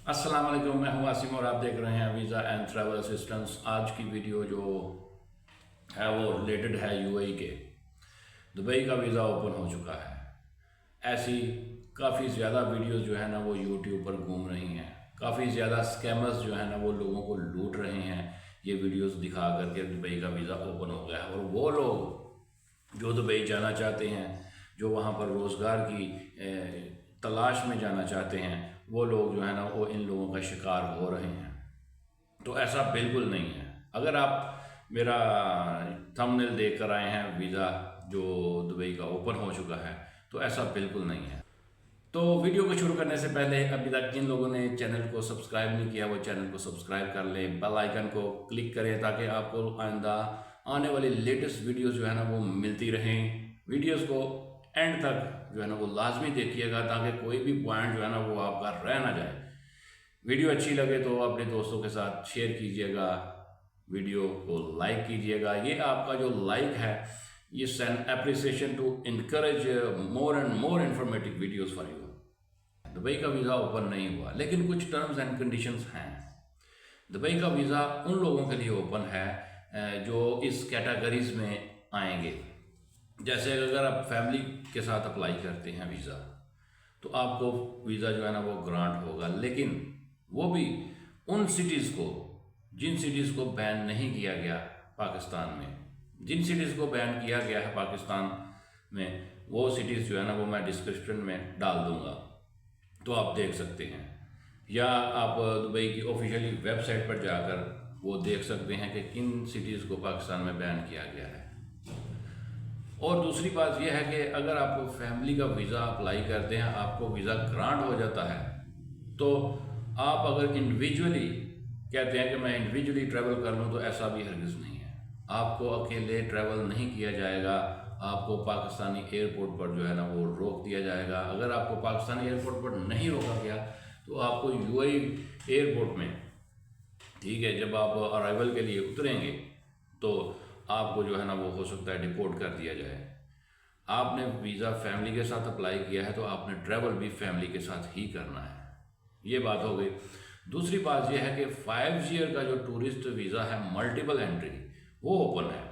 अस्सलाम वालेकुम, मैं हूं आसिम और आप देख रहे हैं वीज़ा एंड ट्रैवल असिस्टेंस। आज की वीडियो जो है वो रिलेटेड है यूएई के। दुबई का वीज़ा ओपन हो चुका है। ऐसी काफ़ी ज़्यादा वीडियोस जो है ना वो यूट्यूब पर घूम रही हैं। काफ़ी ज़्यादा स्कैमर्स जो है ना वो लोगों को लूट रहे हैं ये वीडियोस दिखा करके दुबई का वीज़ा ओपन हो गया है। और वो लोग जो दुबई जाना चाहते हैं, जो वहाँ पर रोज़गार की तलाश में जाना चाहते हैं, वो लोग जो है ना वो इन लोगों का शिकार हो रहे हैं। तो ऐसा बिल्कुल नहीं है। अगर आप मेरा थंबनेल देख कर आए हैं वीज़ा जो दुबई का ओपन हो चुका है, तो ऐसा बिल्कुल नहीं है। तो वीडियो को शुरू करने से पहले अभी तक जिन लोगों ने चैनल को सब्सक्राइब नहीं किया वो चैनल को सब्सक्राइब कर लें, बेल आइकन को क्लिक करें ताकि आपको आइंदा आने वाली लेटेस्ट वीडियोस जो है ना वो मिलती रहें। वीडियोस को एंड तक जो है ना वो लाजमी देखिएगा ताकि कोई भी पॉइंट जो है ना वो आपका रह ना जाए। वीडियो अच्छी लगे तो अपने दोस्तों के साथ शेयर कीजिएगा, वीडियो को लाइक कीजिएगा। ये आपका जो लाइक है ये an appreciation to encourage more and more informative videos for you. Dubai का वीज़ा ओपन नहीं हुआ लेकिन कुछ टर्म्स एंड कंडीशंस हैं। दुबई का वीज़ा उन लोगों के लिए ओपन है जो इस कैटेगरीज में आएंगे। जैसे अगर आप फैमिली के साथ अप्लाई करते हैं वीज़ा तो आपको वीज़ा जो है ना वो ग्रांट होगा, लेकिन वो भी उन सिटीज़ को जिन सिटीज़ को बैन नहीं किया गया पाकिस्तान में। जिन सिटीज़ को बैन किया गया है पाकिस्तान में वो सिटीज़ जो है ना वो मैं डिस्क्रिप्शन में डाल दूँगा, तो आप देख सकते हैं। या आप दुबई की ऑफिशियली वेबसाइट पर जाकर वो देख सकते हैं कि किन सिटीज़ को पाकिस्तान में बैन किया गया है। और दूसरी बात यह है कि अगर आपको फैमिली का वीज़ा अप्लाई करते हैं, आपको वीज़ा ग्रांट हो जाता है, तो आप अगर इंडिविजुअली कहते हैं कि मैं इंडिविजुअली ट्रैवल कर लूँ तो ऐसा भी हरगिज़ नहीं है। आपको अकेले ट्रैवल नहीं किया जाएगा, आपको पाकिस्तानी एयरपोर्ट पर जो है ना वो रोक दिया जाएगा। अगर आपको पाकिस्तानी एयरपोर्ट पर नहीं रोका गया तो आपको यूएई एयरपोर्ट में, ठीक है, जब आप अराइवल के लिए उतरेंगे तो आपको जो है ना वो हो सकता है डिपोर्ट कर दिया जाए। आपने वीज़ा फैमिली के साथ अप्लाई किया है तो आपने ट्रैवल भी फैमिली के साथ ही करना है। ये बात हो गई। दूसरी बात यह है कि 5 ईयर का जो टूरिस्ट वीज़ा है मल्टीपल एंट्री वो ओपन है।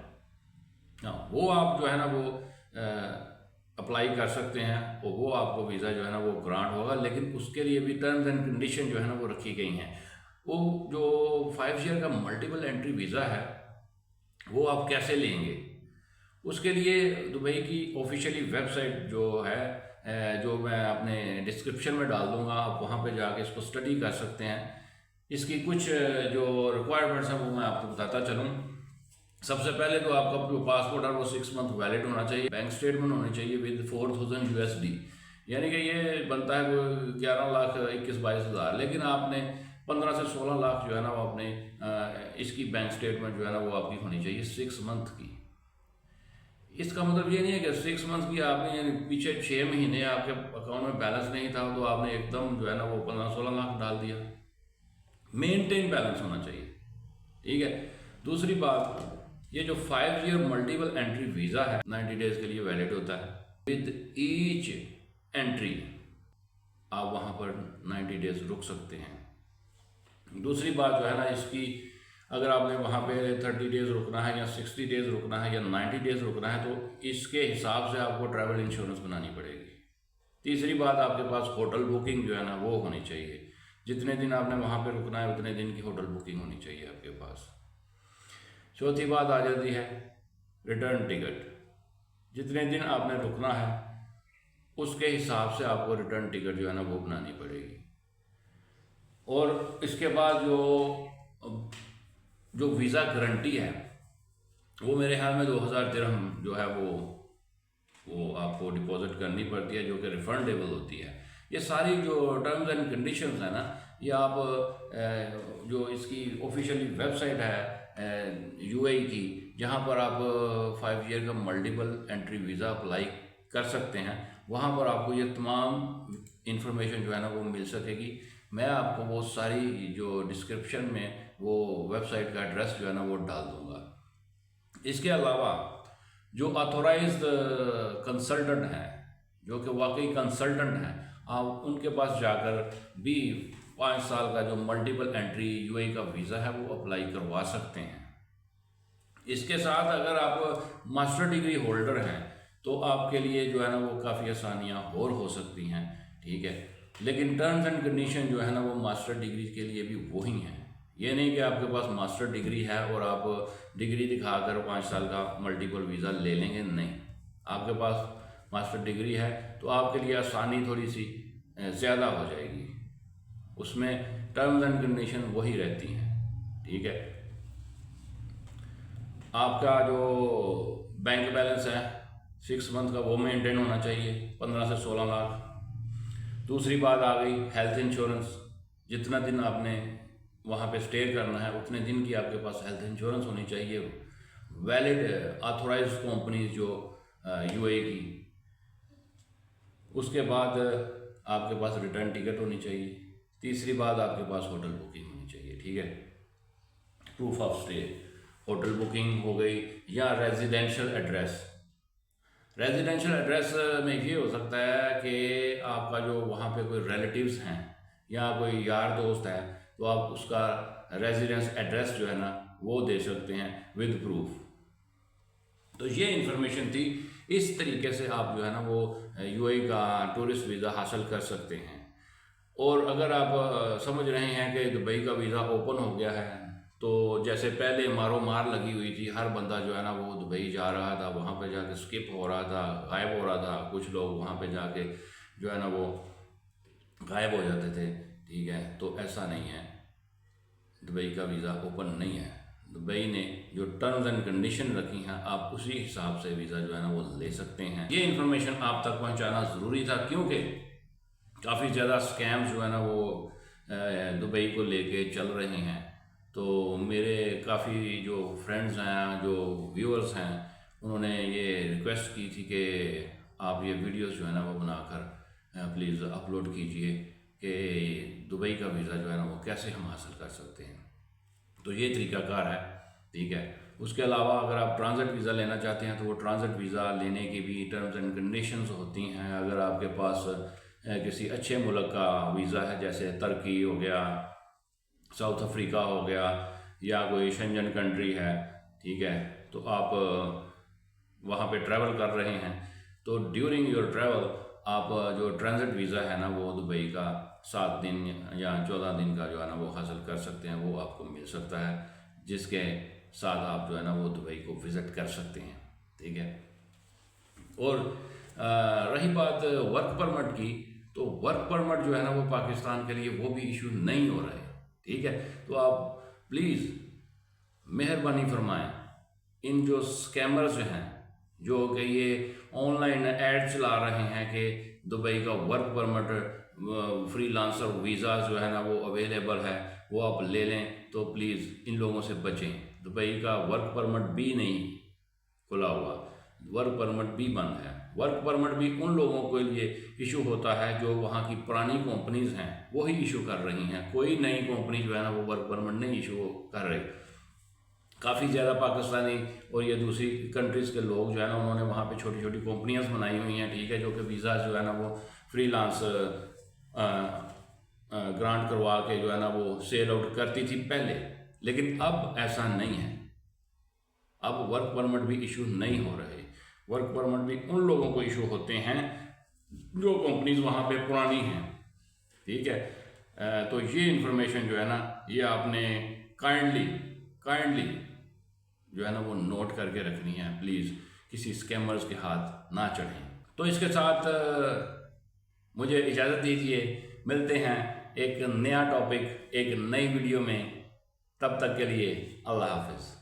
हाँ, वो आप जो है ना वो अप्लाई कर सकते हैं और वो आपको वीज़ा जो है ना वो ग्रांट होगा, लेकिन उसके लिए भी टर्म्स एंड कंडीशन जो है ना वो रखी गई हैं। वो जो 5 ईयर का मल्टीपल एंट्री वीज़ा है वो आप कैसे लेंगे, उसके लिए दुबई की ऑफिशियली वेबसाइट जो है जो मैं अपने डिस्क्रिप्शन में डाल दूंगा, आप वहाँ पे जाके इसको स्टडी कर सकते हैं। इसकी कुछ जो रिक्वायरमेंट्स हैं वो मैं आपको बताता चलूँ। सबसे पहले तो आपका जो पासपोर्ट है वो 6 मंथ वैलिड होना चाहिए, बैंक स्टेटमेंट होनी चाहिए विद 4000 USD, यानी कि ये बनता है 11,21,22,000, लेकिन आपने 15 से 16 लाख जो है ना वो अपने इसकी बैंक स्टेटमेंट जो है ना वो आपकी होनी चाहिए 6 मंथ की। इसका मतलब ये नहीं है कि 6 मंथ की आपने, यानी पीछे 6 महीने आपके अकाउंट में बैलेंस नहीं था तो आपने एकदम जो है ना वो 15-16 लाख डाल दिया। मेंटेन बैलेंस होना चाहिए, ठीक है। दूसरी बात, ये जो 5 ईयर मल्टीपल एंट्री वीज़ा है 90 डेज के लिए वैलिड होता है। विद ईच एंट्री आप वहाँ पर 90 डेज रुक सकते हैं। दूसरी बात जो है ना इसकी, अगर आपने वहाँ पे 30 डेज रुकना है या 60 डेज रुकना है या 90 डेज रुकना है तो इसके हिसाब से आपको ट्रैवल इंश्योरेंस बनानी पड़ेगी। तीसरी बात, आपके पास होटल बुकिंग जो है ना वो होनी चाहिए। जितने दिन आपने वहाँ पे रुकना है उतने दिन की होटल बुकिंग होनी चाहिए आपके पास। चौथी बात आ जाती है रिटर्न टिकट। जितने दिन आपने रुकना है उसके हिसाब से आपको रिटर्न टिकट जो है ना वो बनानी पड़ेगी। और इसके बाद जो वीज़ा गारंटी है वो मेरे ख्याल में 2000 दिरहम जो है वो आपको डिपॉजिट करनी पड़ती है, जो कि रिफंडेबल होती है। ये सारी जो टर्म्स एंड कंडीशंस है ना, ये आप जो इसकी ऑफिशियली वेबसाइट है यूएई की, जहाँ पर आप 5 ईयर का मल्टीपल एंट्री वीज़ा अप्लाई कर सकते हैं, वहाँ पर आपको ये तमाम इंफॉर्मेशन जो है ना वो मिल सकेगी। मैं आपको वो सारी जो डिस्क्रिप्शन में वो वेबसाइट का एड्रेस जो है ना वो डाल दूँगा। इसके अलावा जो ऑथोराइज्ड कंसल्टेंट हैं, जो कि वाकई कंसल्टेंट हैं, आप उनके पास जाकर भी 5 साल का जो मल्टीपल एंट्री यूएई का वीज़ा है वो अप्लाई करवा सकते हैं। इसके साथ अगर आप मास्टर डिग्री होल्डर हैं तो आपके लिए जो है ना वो काफ़ी आसानियाँ और हो सकती हैं, ठीक है। लेकिन टर्म्स एंड कंडीशन जो है ना वो मास्टर डिग्री के लिए भी वही हैं। ये नहीं कि आपके पास मास्टर डिग्री है और आप डिग्री दिखाकर 5 साल का मल्टीपल वीज़ा ले लेंगे, नहीं। आपके पास मास्टर डिग्री है तो आपके लिए आसानी थोड़ी सी ज़्यादा हो जाएगी, उसमें टर्म्स एंड कंडीशन वही रहती हैं, ठीक है। आपका जो बैंक बैलेंस है 6 मंथ का वो मेंटेन होना चाहिए, 15 से 16 लाख। दूसरी बात आ गई हेल्थ इंश्योरेंस, जितना दिन आपने वहाँ पे स्टे करना है उतने दिन की आपके पास हेल्थ इंश्योरेंस होनी चाहिए, वैलिड ऑथोराइज्ड कंपनीज जो यूएई की। उसके बाद आपके पास रिटर्न टिकट होनी चाहिए। तीसरी बात आपके पास होटल बुकिंग होनी चाहिए, ठीक है, proof of stay, hotel booking हो गई या रेजिडेंशियल एड्रेस। रेजिडेंशियल एड्रेस में ये हो सकता है कि आपका जो वहाँ पे कोई रिलेटिव्स हैं या कोई यार दोस्त है तो आप उसका रेजिडेंस एड्रेस जो है ना वो दे सकते हैं विद प्रूफ। तो ये इन्फॉर्मेशन थी, इस तरीके से आप जो है ना वो यूएई का टूरिस्ट वीज़ा हासिल कर सकते हैं। और अगर आप समझ रहे हैं कि दुबई का वीज़ा ओपन हो गया है, तो जैसे पहले मारो मार लगी हुई थी, हर बंदा जो है ना वो दुबई जा रहा था, वहाँ पे जाके स्किप हो रहा था, गायब हो रहा था, कुछ लोग वहाँ पे जाके जो है ना वो गायब हो जाते थे, ठीक है। तो ऐसा नहीं है, दुबई का वीज़ा ओपन नहीं है। दुबई ने जो टर्म्स एंड कंडीशन रखी हैं आप उसी हिसाब से वीज़ा जो है ना वो ले सकते हैं। ये इन्फॉर्मेशन आप तक पहुँचाना ज़रूरी था, क्योंकि काफ़ी ज़्यादा स्कैम्स जो है ना वो दुबई को लेके चल रहे हैं। तो मेरे काफ़ी जो फ्रेंड्स हैं, जो व्यूअर्स हैं, उन्होंने ये रिक्वेस्ट की थी कि आप ये वीडियोस जो है ना वो बनाकर प्लीज़ अपलोड कीजिए कि दुबई का वीज़ा जो है ना वो कैसे हम हासिल कर सकते हैं। तो ये तरीकाकार है, ठीक है। उसके अलावा अगर आप ट्रांजिट वीज़ा लेना चाहते हैं तो वो ट्रांजिट वीज़ा लेने की भी टर्म्स एंड कंडीशंस होती हैं। अगर आपके पास किसी अच्छे मुल्क का वीज़ा है, जैसे तुर्की हो गया, साउथ अफ्रीका हो गया, या कोई शेंजन कंट्री है, ठीक है, तो आप वहाँ पे ट्रैवल कर रहे हैं तो ड्यूरिंग योर ट्रैवल आप जो ट्रांजिट वीज़ा है ना वो दुबई का 7 दिन या 14 दिन का जो है ना वो हासिल कर सकते हैं, वो आपको मिल सकता है, जिसके साथ आप जो है ना वो दुबई को विज़िट कर सकते हैं, ठीक है। और रही बात वर्क परमिट की, तो वर्क परमिट जो है ना वो पाकिस्तान के लिए वो भी इशू नहीं हो रहा है, ठीक है। तो आप प्लीज़ मेहरबानी फरमाएं, इन जो स्कैमर्स हैं जो कि ये ऑनलाइन ऐड चला रहे हैं कि दुबई का वर्क परमिट फ्रीलांसर वीज़ा जो है ना वो अवेलेबल है, वो आप ले लें, तो प्लीज़ इन लोगों से बचें। दुबई का वर्क परमिट भी नहीं खुला हुआ, वर्क परमिट भी बंद है। वर्क परमिट भी उन लोगों के लिए इशू होता है जो वहाँ की पुरानी कंपनीज हैं वही इशू कर रही हैं, कोई नई कंपनी जो है ना वो वर्क परमिट नहीं इशू कर रही। काफ़ी ज़्यादा पाकिस्तानी और ये दूसरी कंट्रीज़ के लोग जो है ना उन्होंने वहाँ पे छोटी छोटी कंपनियाँ बनाई हुई हैं, ठीक है, जो कि वीज़ा जो है ना वो फ्रीलांस ग्रांट करवा के जो है ना वो सेल आउट करती थी पहले, लेकिन अब ऐसा नहीं है। अब वर्क परमिट भी इशू नहीं हो रहे, वर्क परमिट भी उन लोगों को इशू होते हैं जो कंपनीज वहाँ पे पुरानी हैं, ठीक है। तो ये इन्फॉर्मेशन जो है ना ये आपने काइंडली जो है ना वो नोट करके रखनी है, प्लीज़ किसी स्कैमर्स के हाथ ना चढ़ें। तो इसके साथ मुझे इजाज़त दीजिए, मिलते हैं एक नया टॉपिक एक नई वीडियो में, तब तक के लिए अल्लाह हाफिज़।